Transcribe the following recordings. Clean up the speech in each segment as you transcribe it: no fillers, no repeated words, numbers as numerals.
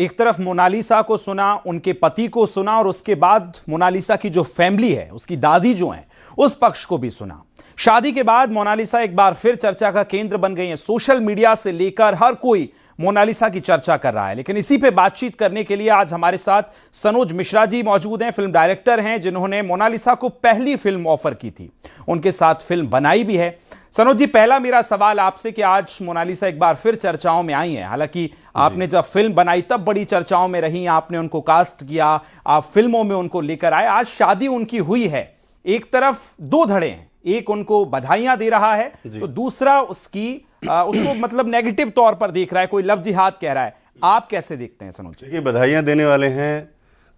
एक तरफ मोनालिसा को सुना, उनके पति को सुना, और उसके बाद मोनालिसा की जो फैमिली है, उसकी दादी जो है, उस पक्ष को भी सुना। शादी के बाद मोनालिसा एक बार फिर चर्चा का केंद्र बन गई है। सोशल मीडिया से लेकर हर कोई मोनालिसा की चर्चा कर रहा है। लेकिन इसी पे बातचीत करने के लिए आज हमारे साथ सनोज मिश्रा जी मौजूद हैं। फिल्म डायरेक्टर हैं जिन्होंने मोनालिसा को पहली फिल्म ऑफर की थी, उनके साथ फिल्म बनाई भी है। सनोज जी, पहला मेरा सवाल आपसे कि आज मोनालिसा एक बार फिर चर्चाओं में आई है। हालांकि आपने जब फिल्म बनाई तब बड़ी चर्चाओं में रही, आपने उनको कास्ट किया, आप फिल्मों में उनको लेकर आए। आज शादी उनकी हुई है, एक तरफ दो धड़े हैं, एक उनको बधाइयां दे रहा है तो दूसरा उसको मतलब नेगेटिव तौर पर देख रहा है, कोई लव जिहाद कह रहा है। आप कैसे देखते हैं सनोज जी? ये बधाइयां देने वाले हैं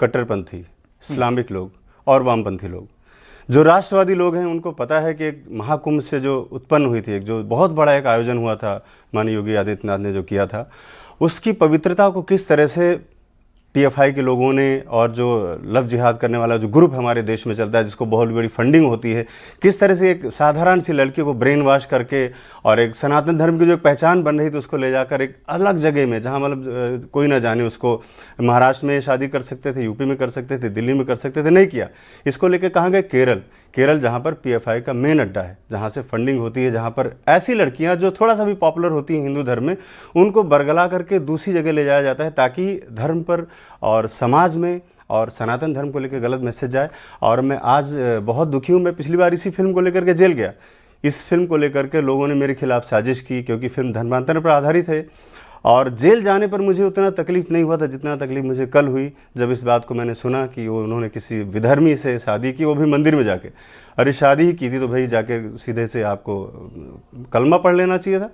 कट्टरपंथी, इस्लामिक लोग और वामपंथी लोग। जो राष्ट्रवादी लोग हैं उनको पता है कि एक महाकुंभ से जो उत्पन्न हुई थी, एक जो बहुत बड़ा एक आयोजन हुआ था माननीय योगी आदित्यनाथ ने जो किया था, उसकी पवित्रता को किस तरह से पीएफआई के लोगों ने और जो लव जिहाद करने वाला जो ग्रुप हमारे देश में चलता है, जिसको बहुत बड़ी फंडिंग होती है, किस तरह से एक साधारण सी लड़की को ब्रेन वॉश करके और एक सनातन धर्म की जो एक पहचान बन रही थी उसको ले जाकर एक अलग जगह में, जहां मतलब कोई ना जाने, उसको महाराष्ट्र में शादी कर सकते थे, यूपी में कर सकते थे, दिल्ली में कर सकते थे, नहीं किया। इसको लेकर कहाँ गए? केरल जहाँ पर पीएफआई का मेन अड्डा है, जहाँ से फंडिंग होती है, जहाँ पर ऐसी लड़कियाँ जो थोड़ा सा भी पॉपुलर होती हैं हिंदू धर्म में, उनको बरगला करके दूसरी जगह ले जाया जाता है ताकि धर्म पर और समाज में और सनातन धर्म को लेकर गलत मैसेज जाए। और मैं आज बहुत दुखी हूँ। मैं पिछली बार इसी फिल्म को लेकर के जेल गया। इस फिल्म को लेकर के लोगों ने मेरे खिलाफ साजिश की, क्योंकि फिल्म धर्मांतरण पर आधारित है। और जेल जाने पर मुझे उतना तकलीफ़ नहीं हुआ था जितना तकलीफ़ मुझे कल हुई जब इस बात को मैंने सुना कि वो उन्होंने किसी विधर्मी से शादी की, वो भी मंदिर में जाके। अरे शादी ही की थी तो भाई जाके सीधे से आपको कलमा पढ़ लेना चाहिए था।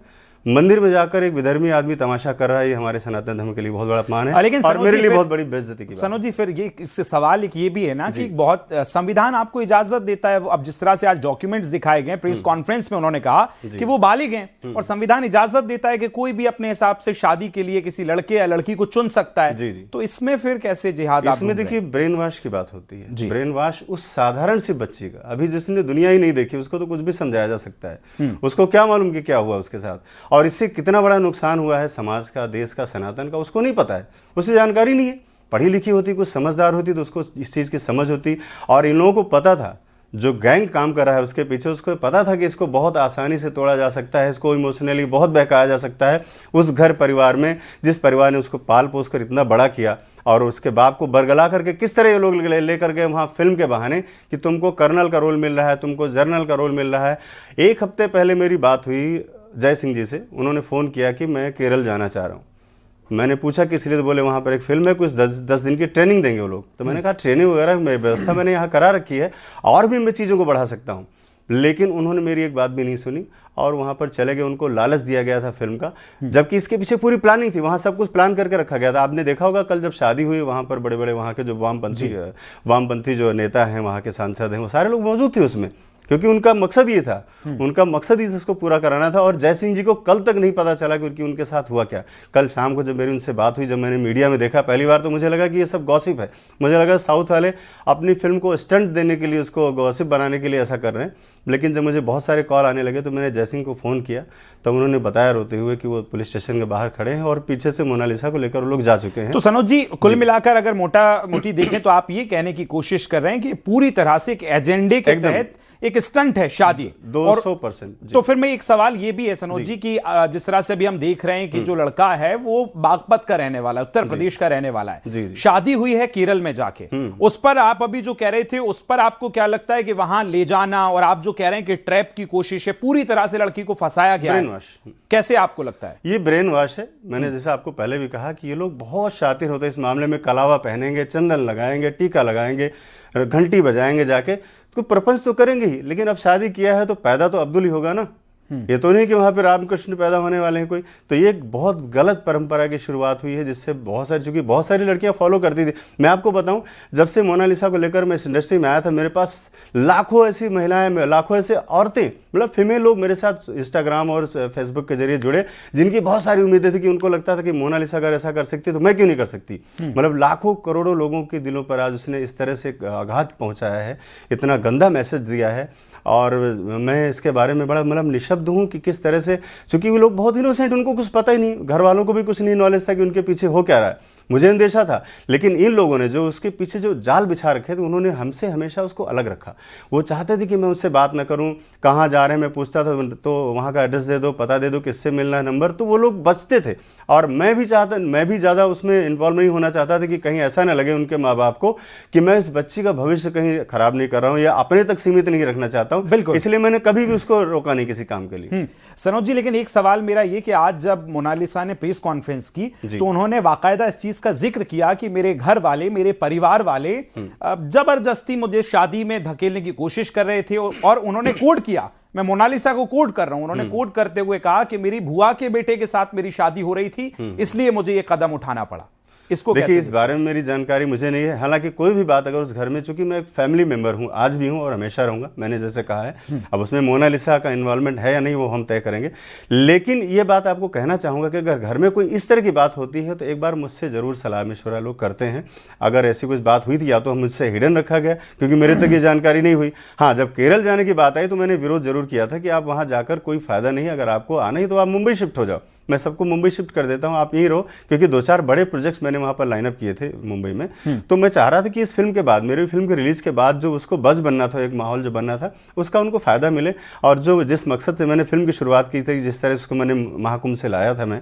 मंदिर में जाकर एक विधर्मी आदमी तमाशा कर रहा है, ये हमारे सनातन धर्म के लिए बहुत बड़ा अपमान है, लेकिन और मेरे लिए बहुत बड़ी बेइज्जती की बात। सनोज जी, फिर ये इससे सवाल एक ये भी है ना कि बहुत संविधान आपको इजाजत देता है। अब जिस तरह से आज डॉक्यूमेंट्स दिखाए गए, प्रेस कॉन्फ्रेंस में उन्होंने कहा कि वो बालिग हैं और संविधान इजाजत देता है कि कोई भी अपने हिसाब से शादी के लिए किसी लड़के या लड़की को चुन सकता है। तो इसमें फिर कैसे जिहाद? इसमें देखिए ब्रेन वॉश की बात होती है। ब्रेन वॉश उस साधारण सी बच्ची का, अभी जिसने दुनिया ही नहीं देखी, उसको तो कुछ भी समझाया जा सकता है। उसको क्या मालूम कि क्या हुआ उसके साथ, और इससे कितना बड़ा नुकसान हुआ है समाज का, देश का, सनातन का, उसको नहीं पता है, उसे जानकारी नहीं है। पढ़ी लिखी होती, कुछ समझदार होती तो उसको इस चीज़ की समझ होती। और इन लोगों को पता था, जो गैंग काम कर रहा है उसके पीछे, उसको पता था कि इसको बहुत आसानी से तोड़ा जा सकता है, इसको इमोशनली बहुत बहकाया जा सकता है। उस घर परिवार में, जिस परिवार ने उसको पाल पोस कर इतना बड़ा किया, और उसके बाप को बरगला करके किस तरह ये लोग लेकर गए वहाँ फिल्म के बहाने कि तुमको कर्नल का रोल मिल रहा है, तुमको जनरल का रोल मिल रहा है। एक हफ्ते पहले मेरी बात हुई जय सिंह जी से, उन्होंने फ़ोन किया कि मैं केरल जाना चाह रहा हूँ। मैंने पूछा किस लिए, तो बोले वहाँ पर एक फिल्म है, कुछ 10 दिन की ट्रेनिंग देंगे वो लोग। तो मैंने कहा ट्रेनिंग वगैरह व्यवस्था मैंने यहाँ करा रखी है, और भी मैं चीज़ों को बढ़ा सकता हूँ। लेकिन उन्होंने मेरी एक बात भी नहीं सुनी और वहाँ पर चले गए। उनको लालच दिया गया था फिल्म का, जबकि इसके पीछे पूरी प्लानिंग थी। वहाँ सब कुछ प्लान करके रखा गया था। आपने देखा होगा कल जब शादी हुई, वहाँ पर बड़े बड़े वहाँ के जो वामपंथी जो नेता हैं, वहाँ के सांसद हैं, वो सारे लोग मौजूद थे उसमें, क्योंकि उनका मकसद ये था, उनका मकसद ही इसको पूरा कराना था। और जय सिंह जी को कल तक नहीं पता चला क्योंकि उनके साथ हुआ क्या। कल शाम को जब मेरी उनसे बात हुई, जब मैंने मीडिया में देखा पहली बार, तो मुझे लगा कि ये सब गॉसिप है। मुझे लगा साउथ वाले अपनी फिल्म को स्टंट देने के लिए, उसको गॉसिप बनाने के लिए ऐसा कर रहे हैं। लेकिन जब मुझे बहुत सारे कॉल आने लगे तो मैंने जय सिंह को फ़ोन किया, तब उन्होंने बताया रोते हुए कि वो पुलिस स्टेशन के बाहर खड़े हैं और पीछे से मोनालिसा को लेकर वो लोग जा चुके हैं। तो सनोज जी, कुल मिलाकर अगर मोटी देखें तो आप ये कहने की कोशिश कर रहे हैं कि पूरी तरह से एक एजेंडे के तहत एक स्टंट है शादी। 200%। तो फिर मैं एक सवाल ये भी है सनोज जी कि जिस तरह से अभी हम देख रहे हैं कि जो लड़का है वो बागपत का रहने वाला है, उत्तर प्रदेश का रहने वाला है, शादी हुई है केरल में जाके। उस पर आप अभी जो कह रहे थे, उस पर आपको क्या लगता है कि वहां ले जाना, और आप जो कह रहे हैं कि ट्रैप की कोशिश है, पूरी तरह से लड़की को फंसाया गया है, कैसे आपको लगता है? ये ब्रेन वॉश है। मैंने जैसे आपको पहले भी कहा कि ये लोग बहुत शातिर होते हैं इस मामले में। कलावा पहनेंगे, चंदन लगाएंगे, टीका लगाएंगे, घंटी बजाएंगे, जाके तो प्रपंच तो करेंगे ही, लेकिन अब शादी किया है तो पैदा तो अब्दुल ही होगा ना। ये तो नहीं कि वहाँ पे रामकृष्ण पैदा होने वाले हैं कोई। तो ये एक बहुत गलत परंपरा की शुरुआत हुई है, जिससे चूंकि बहुत सारी लड़कियां फॉलो करती थी। मैं आपको बताऊं, जब से मोनालिसा को लेकर मैं इस इंडस्ट्री में आया था, मेरे पास लाखों ऐसी महिलाएं, लाखों ऐसे औरतें, मतलब फीमेल लोग मेरे साथ इंस्टाग्राम और फेसबुक के जरिए जुड़े, जिनकी बहुत सारी उम्मीदें थी कि उनको लगता था कि मोनालिसा अगर ऐसा कर सकती तो मैं क्यों नहीं कर सकती। मतलब लाखों करोड़ों लोगों के दिलों पर आज उसने इस तरह से आघात पहुँचाया है, इतना गंदा मैसेज दिया है। और मैं इसके बारे में बड़ा मतलब निशब्द हूँ कि किस तरह से, चूंकि वो लोग बहुत इनोसेंट, उनको कुछ पता ही नहीं, घर वालों को भी कुछ नहीं नॉलेज था कि उनके पीछे हो क्या रहा है। मुझे अंदेशा था, लेकिन इन लोगों ने जो उसके पीछे जो जाल बिछा रखे थे, उन्होंने हमसे हमेशा उसको अलग रखा। वो चाहते थे कि मैं उससे बात ना करूं, कहाँ जा रहे हैं मैं पूछता था तो वहाँ का एड्रेस दे दो, पता दे दो, किससे मिलना है, नंबर, तो वो लोग बचते थे। और मैं भी ज़्यादा उसमें इन्वॉल्व नहीं होना चाहता था कि कहीं ऐसा ना लगे उनके माँ बाप को कि मैं इस बच्ची का भविष्य कहीं खराब नहीं कर रहा हूँ या अपने तक सीमित नहीं रखना चाहता हूँ। बिल्कुल, इसलिए मैंने कभी भी उसको रोका नहीं किसी काम के लिए। सनोज जी, लेकिन एक सवाल मेरा ये कि आज जब मोनालिसा ने प्रेस कॉन्फ्रेंस की तो उन्होंने बाकायदा इस चीज का जिक्र किया कि मेरे घर वाले, मेरे परिवार वाले जबरदस्ती मुझे शादी में धकेलने की कोशिश कर रहे थे, और उन्होंने कोट किया, मैं मोनालिसा को कोट कर रहा हूं, उन्होंने कोट करते हुए कहा कि मेरी बुआ के बेटे के साथ मेरी शादी हो रही थी, इसलिए मुझे यह कदम उठाना पड़ा। इसको देखिए, इस बारे में मेरी जानकारी मुझे नहीं है। हालांकि कोई भी बात अगर उस घर में, चूंकि मैं एक फैमिली मेंबर हूं, आज भी हूं और हमेशा रहूंगा, मैंने जैसे कहा है, अब उसमें मोनालिसा का इन्वॉल्वमेंट है या नहीं वो हम तय करेंगे। लेकिन ये बात आपको कहना चाहूँगा कि अगर घर में कोई इस तरह की बात होती है तो एक बार मुझसे ज़रूर सलाह मशवरा लोग करते हैं। अगर ऐसी कुछ बात हुई थी या तो मुझसे हिडन रखा गया क्योंकि मेरे तक ये जानकारी नहीं हुई। हाँ, जब केरल जाने की बात आई तो मैंने विरोध जरूर किया था कि आप वहाँ जाकर कोई फ़ायदा नहीं, अगर आपको आना ही तो आप मुंबई शिफ्ट हो जाओ, मैं सबको मुंबई शिफ्ट कर देता हूं, आप यहीं रहो, क्योंकि 2-4 बड़े प्रोजेक्ट्स मैंने वहां पर लाइनअप किए थे मुंबई में। तो मैं चाह रहा था कि इस फिल्म के बाद, मेरी फिल्म के रिलीज के बाद जो उसको बज़ बनना था, एक माहौल जो बनना था, उसका उनको फायदा मिले। और जो जिस मकसद से मैंने फिल्म की शुरुआत की थी, जिस तरह से उसको मैंने महाकुंभ से लाया था मैं,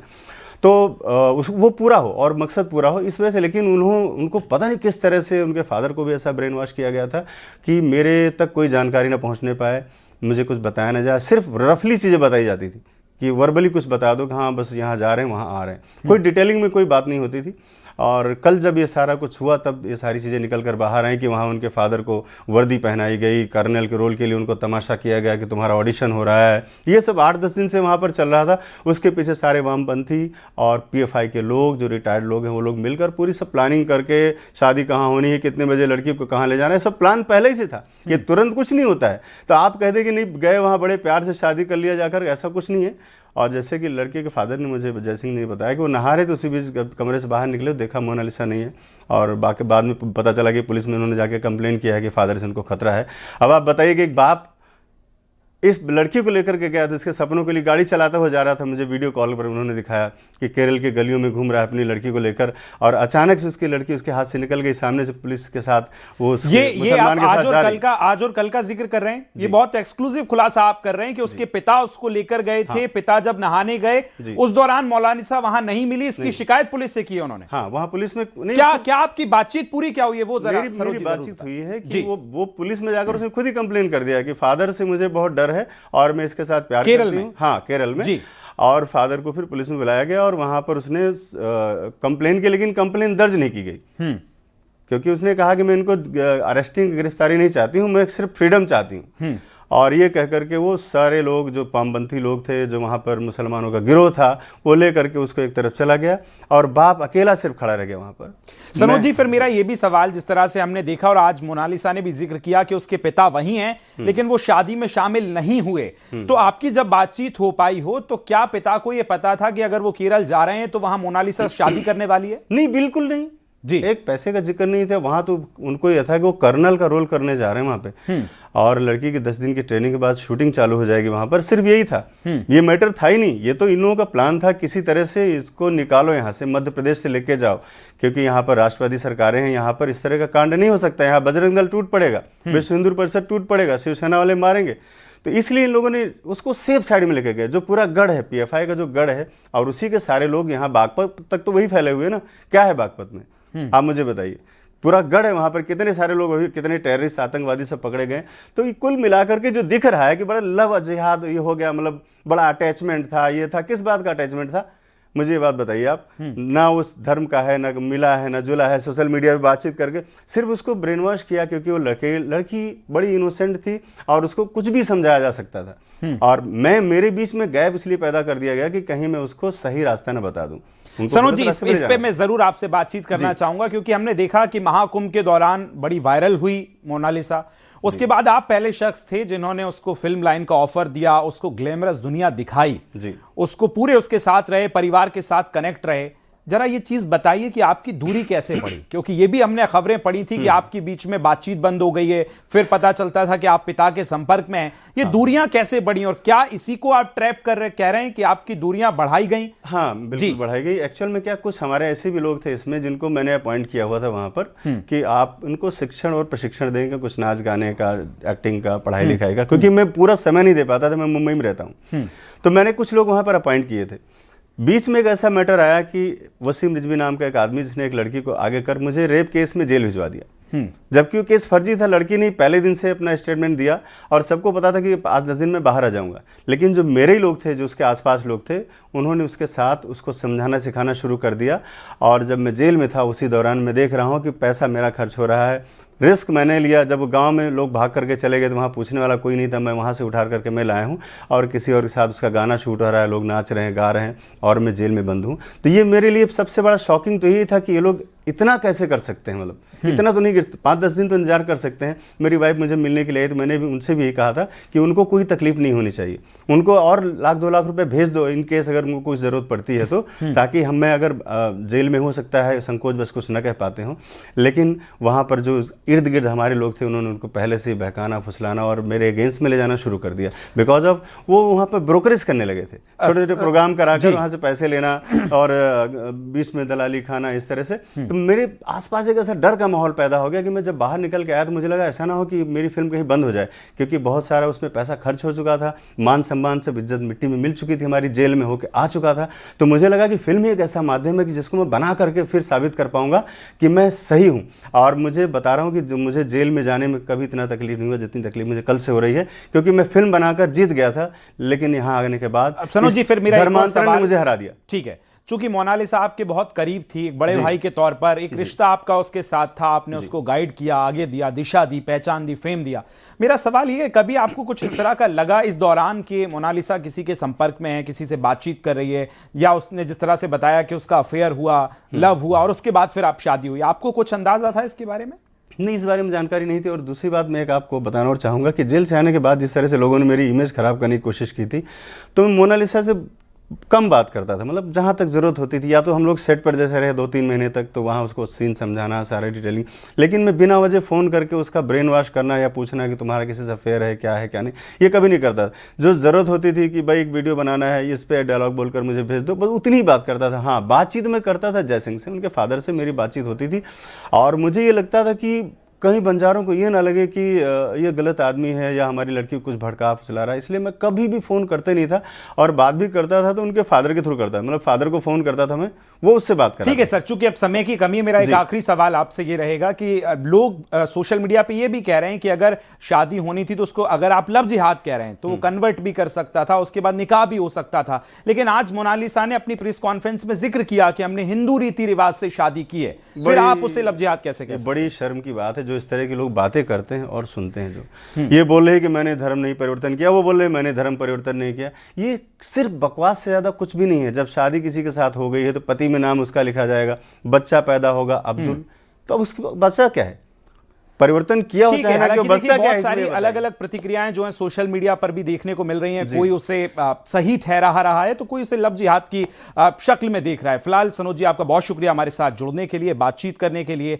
तो वो पूरा हो और मकसद पूरा हो इस वजह से। लेकिन उनको पता नहीं किस तरह से उनके फादर को भी ऐसा ब्रेन वॉश किया गया था कि मेरे तक कोई जानकारी ना पहुँचने पाए, मुझे कुछ बताया ना जाए, सिर्फ रफली चीज़ें बताई जाती थी कि वर्बली कुछ बता दो कि हाँ बस यहाँ जा रहे हैं वहाँ आ रहे हैं, कोई डिटेलिंग में कोई बात नहीं होती थी। और कल जब ये सारा कुछ हुआ तब ये सारी चीज़ें निकल कर बाहर आई कि वहाँ उनके फादर को वर्दी पहनाई गई, कर्नल के रोल के लिए उनको तमाशा किया गया कि तुम्हारा ऑडिशन हो रहा है। ये सब 8-10 दिन से वहाँ पर चल रहा था। उसके पीछे सारे वामपंथी और PFI के लोग, जो रिटायर्ड लोग हैं, वो लोग मिलकर पूरी सब प्लानिंग करके, शादी कहाँ होनी है, कितने बजे लड़की को कहाँ ले जाना है, सब प्लान पहले ही से था। ये तुरंत कुछ नहीं होता है। तो आप कह दें कि नहीं गए वहाँ बड़े प्यार से शादी कर लिया जाकर, ऐसा कुछ नहीं है। और जैसे कि लड़के के फादर ने मुझे, जय सिंह ने बताया कि वो नहा रहे थे, उसी बीच कमरे से बाहर निकले, देखा मोनालिसा नहीं है। और बाकी बाद में पता चला कि पुलिस में उन्होंने जाके कंप्लेन किया है कि फादर से उनको खतरा है। अब आप बताइए कि एक बाप इस लड़की को लेकर के गया था, इसके सपनों के लिए गाड़ी चलाता हुआ जा रहा था, मुझे वीडियो कॉल पर उन्होंने दिखाया कि केरल के गलियों में घूम रहा है अपनी लड़की को लेकर, और अचानक से उसकी लड़की उसके हाथ से निकल गई, सामने से पुलिस के साथ वो ये आप आज और कल का जिक्र कर रहे हैं, ये बहुत एक्सक्लूसिव खुलासा आप कर रहे हैं कि उसके पिता उसको लेकर गए थे। पिता जब नहाने गए उस दौरान मोनालिसा वहां नहीं मिली, इसकी शिकायत पुलिस से की उन्होंने। हाँ, वहां पुलिस में क्या आपकी बातचीत पूरी क्या हुई है वो जरा? मेरी बातचीत हुई है कि वो पुलिस में जाकर उसने खुद ही कंप्लेन कर दिया कि फादर से मुझे बहुत डर है और मैं इसके साथ प्यार करती हूं। हाँ, केरल में। और फादर को फिर पुलिस में बुलाया गया और वहां पर उसने कंप्लेन की, लेकिन कंप्लेन दर्ज नहीं की गई क्योंकि उसने कहा कि मैं इनको अरेस्टिंग, गिरफ्तारी नहीं चाहती हूं, मैं सिर्फ फ्रीडम चाहती हूं। और ये कह करके वो सारे लोग जो पामबंथी लोग थे, जो वहाँ पर मुसलमानों का गिरोह था, वो ले करके उसको एक तरफ चला गया और बाप अकेला सिर्फ खड़ा रह गया वहाँ पर। सनोज जी, फिर मेरा ये भी सवाल, जिस तरह से हमने देखा और आज मोनालिसा ने भी जिक्र किया कि उसके पिता वही हैं लेकिन वो शादी में शामिल नहीं हुए, तो आपकी जब बातचीत हो पाई हो तो क्या पिता को ये पता था कि अगर वो केरल जा रहे हैं तो वहां मोनालिसा शादी करने वाली है? नहीं, बिल्कुल नहीं जी। एक पैसे का जिक्र नहीं था वहां, तो उनको यह था कि वो कर्नल का रोल करने जा रहे हैं वहां पे, और लड़की की 10 दिन की ट्रेनिंग के बाद शूटिंग चालू हो जाएगी वहां पर, सिर्फ यही था। ये मैटर था ही नहीं, ये तो इन लोगों का प्लान था किसी तरह से इसको निकालो यहाँ से, मध्य प्रदेश से लेके जाओ, क्योंकि यहाँ पर राष्ट्रवादी सरकारें हैं, यहाँ पर इस तरह का कांड नहीं हो सकता, यहाँ बजरंग दल टूट पड़ेगा, विश्व हिंदू परिषद टूट पड़ेगा, शिवसेना वाले मारेंगे। तो इसलिए इन लोगों ने उसको सेफ साइड में लेके गए, जो पूरा गढ़ है, PFI का जो गढ़ है, और उसी के सारे लोग यहाँ बागपत तक तो वही फैले हुए ना। क्या है बागपत में, आप मुझे बताइए? पूरा गढ़ है, वहाँ पर कितने सारे लोग अभी, कितने टेररिस्ट, आतंकवादी सब पकड़े गए। तो ये कुल मिलाकर के जो दिख रहा है कि बड़ा लव जिहाद ये हो गया, मतलब बड़ा अटैचमेंट था, ये था, किस बात का अटैचमेंट था? मुझे ये बात बताइए आप। ना उस धर्म का है, ना मिला है, ना जुला है, सोशल मीडिया पे बातचीत करके सिर्फ उसको ब्रेन वॉश किया क्योंकि वो लड़की बड़ी इनोसेंट थी और उसको कुछ भी समझाया जा सकता था। और मेरे बीच में गैप इसलिए पैदा कर दिया गया कि कहीं मैं उसको सही रास्ता ना बता दूं। सनोज जी, इस पे मैं जरूर आपसे बातचीत करना चाहूंगा क्योंकि हमने देखा कि महाकुंभ के दौरान बड़ी वायरल हुई मोनालिसा, उसके बाद आप पहले शख्स थे जिन्होंने उसको फिल्म लाइन का ऑफर दिया, उसको ग्लैमरस दुनिया दिखाई, उसको पूरे उसके साथ रहे, परिवार के साथ कनेक्ट रहे। जरा ये चीज बताइए कि आपकी दूरी कैसे पड़ी, क्योंकि ये भी हमने खबरें पढ़ी थी कि आपकी बीच में बातचीत बंद हो गई है, फिर पता चलता था कि आप पिता के संपर्क में हैं। ये दूरियां कैसे बढ़ी और क्या इसी को आप ट्रैप कह रहे हैं कि आपकी दूरियां बढ़ाई गई? हाँ, बिल्कुल बढ़ाई गई। एक्चुअल में क्या, कुछ हमारे ऐसे भी लोग थे इसमें जिनको मैंने अपॉइंट किया हुआ था वहां पर कि आप उनको शिक्षण और प्रशिक्षण देंगे, कुछ नाच गाने का, एक्टिंग का, पढ़ाई लिखाई का, क्योंकि मैं पूरा समय नहीं दे पाता था, मैं मुंबई में रहता हूँ। तो मैंने कुछ लोग वहां पर अपॉइंट किए थे। बीच में एक ऐसा मैटर आया कि वसीम रिजवी नाम का एक आदमी, जिसने एक लड़की को आगे कर मुझे रेप केस में जेल भिजवा दिया, जबकि वो केस फर्जी था। लड़की ने पहले दिन से अपना स्टेटमेंट दिया और सबको पता था कि 5-10 दिन में बाहर आ जाऊंगा, लेकिन जो मेरे ही लोग थे, जो उसके आसपास लोग थे, उन्होंने उसके साथ उसको समझाना सिखाना शुरू कर दिया। और जब मैं जेल में था उसी दौरान मैं देख रहा हूँ कि पैसा मेरा खर्च हो रहा है, रिस्क मैंने लिया। जब गांव में लोग भाग करके चले गए तो वहाँ पूछने वाला कोई नहीं था, मैं वहाँ से उठा करके मैं लाया हूँ और किसी और के साथ उसका गाना शूट हो रहा है, लोग नाच रहे हैं, गा रहे हैं और मैं जेल में बंद हूँ। तो ये मेरे लिए सबसे बड़ा शॉकिंग तो यही था कि ये लोग इतना कैसे कर सकते हैं, मतलब इतना तो नहीं, 5-10 दिन तो इंतजार कर सकते हैं। मेरी वाइफ मुझे मिलने के लिए आई तो मैंने भी उनसे भी यही कहा था कि उनको कोई तकलीफ नहीं होनी चाहिए, उनको और 1-2 लाख रुपए भेज दो इन केस अगर उनको कुछ ज़रूरत पड़ती है तो, ताकि मैं अगर जेल में हो सकता है संकोच बस कुछ न कह पाते हों, लेकिन वहाँ पर जो इर्द गिर्द हमारे लोग थे उन्होंने उनको पहले से बहकाना, फुसलाना और मेरे अगेंस्ट में ले जाना शुरू कर दिया। बिकॉज ऑफ वो वहाँ पर ब्रोकरेज करने लगे थे, छोटे छोटे प्रोग्राम कराकर वहाँ से पैसे लेना और बीच में दलाली खाना, इस तरह से। तो मेरे आसपास एक ऐसा डर का माहौल पैदा हो गया कि मैं जब बाहर निकल के आया तो मुझे लगा ऐसा ना हो कि मेरी फिल्म कहीं बंद हो जाए, क्योंकि बहुत सारा उसमें पैसा खर्च हो चुका था, मान सम्मान से इज्जत मिट्टी में मिल चुकी थी, हमारी जेल में होकर आ चुका था। तो मुझे लगा कि फिल्म ही एक ऐसा माध्यम है कि जिसको मैं बना करके फिर साबित कर पाऊंगा कि मैं सही हूँ। और मुझे बता रहा हूँ कि मुझे जेल में जाने में कभी इतना तकलीफ नहीं हुआ जितनी तकलीफ मुझे कल से हो रही है, क्योंकि मैं फिल्म बनाकर जीत गया था, लेकिन यहाँ आने के बाद सनोज जी फिर मेरा धर्मांतरण ने मुझे हरा दिया। ठीक है, चूंकि मोनालिसा आपके बहुत करीब थी, एक बड़े भाई के तौर पर एक रिश्ता आपका उसके साथ था, आपने उसको गाइड किया, आगे दिया, दिशा दी, पहचान दी, फेम दिया। मेरा सवाल ये है, कभी आपको कुछ इस तरह का लगा इस दौरान कि मोनालिसा किसी के संपर्क में है, किसी से बातचीत कर रही है, या उसने जिस तरह से बताया कि उसका अफेयर हुआ, लव हुआ और उसके बाद फिर आप शादी हुई, आपको कुछ अंदाजा था इसके बारे में? नहीं, इस बारे में जानकारी नहीं थी। और दूसरी बात मैं एक आपको बताना और चाहूँगा कि जेल से आने के बाद जिस तरह से लोगों ने मेरी इमेज खराब करने की कोशिश की थी, तो मैं मोनालिसा से कम बात करता था, मतलब जहाँ तक ज़रूरत होती थी। या तो हम लोग सेट पर जैसे रहे 2-3 महीने तक, तो वहाँ उसको सीन समझाना, सारा डिटेलिंग, लेकिन मैं बिना वजह फ़ोन करके उसका ब्रेन वॉश करना या पूछना कि तुम्हारा किसी से अफेयर है क्या नहीं, ये कभी नहीं करता। जो ज़रूरत होती थी कि भाई एक वीडियो बनाना है, इस पर डायलॉग बोलकर मुझे भेज दो, बस उतनी ही बात करता था। हाँ, बातचीत में करता था जयसिंह से, उनके फादर से मेरी बातचीत होती थी, और मुझे ये लगता था कि कहीं बंजारों को ये ना लगे कि ये गलत आदमी है या हमारी लड़की को कुछ भड़का फुसला रहा है, इसलिए मैं कभी भी फ़ोन करते नहीं था। और बात भी करता था तो उनके फादर के थ्रू करता, मतलब फादर को फ़ोन करता था मैं, वो उससे बात करता। ठीक है सर, चूंकि अब समय की कमी है, मेरा एक आखिरी सवाल आपसे ये रहेगा कि लोग सोशल मीडिया पे ये भी कह रहे हैं कि अगर शादी होनी थी तो उसको, अगर आप लव जिहाद कह रहे हैं तो वो कन्वर्ट भी कर सकता था, उसके बाद निकाह भी हो सकता था, लेकिन आज मोनालिसा ने अपनी प्रेस कॉन्फ्रेंस में जिक्र किया कि हमने हिंदू रीति रिवाज से शादी की है, फिर आप उसे लव जिहाद कैसे कह सकते हैं? बड़ी शर्म की बात है जो इस तरह के लोग बातें करते हैं और सुनते हैं, जो ये बोल रहे हैं कि मैंने धर्म नहीं परिवर्तन किया, वो बोल रहे हैं मैंने धर्म परिवर्तन नहीं किया। ये सिर्फ बकवास से ज़्यादा कुछ भी नहीं है। जब शादी किसी के साथ हो गई है तो पति में नाम उसका लिखा जाएगा, बच्चा पैदा होगा अब्दुल, तो अब उसकी बच्चा क्या है, परिवर्तन किया हो चाहे ना कि बचता क्या है। बहुत सारी अलग अलग प्रतिक्रियाएं जो हैं सोशल मीडिया पर भी देखने को मिल रही हैं, कोई उसे सही ठहरा रहा है तो कोई उसे लव जिहाद की शक्ल में देख रहा है। फिलहाल सनोज जी, आपका बहुत शुक्रिया हमारे साथ जुड़ने के लिए, बातचीत करने के लिए।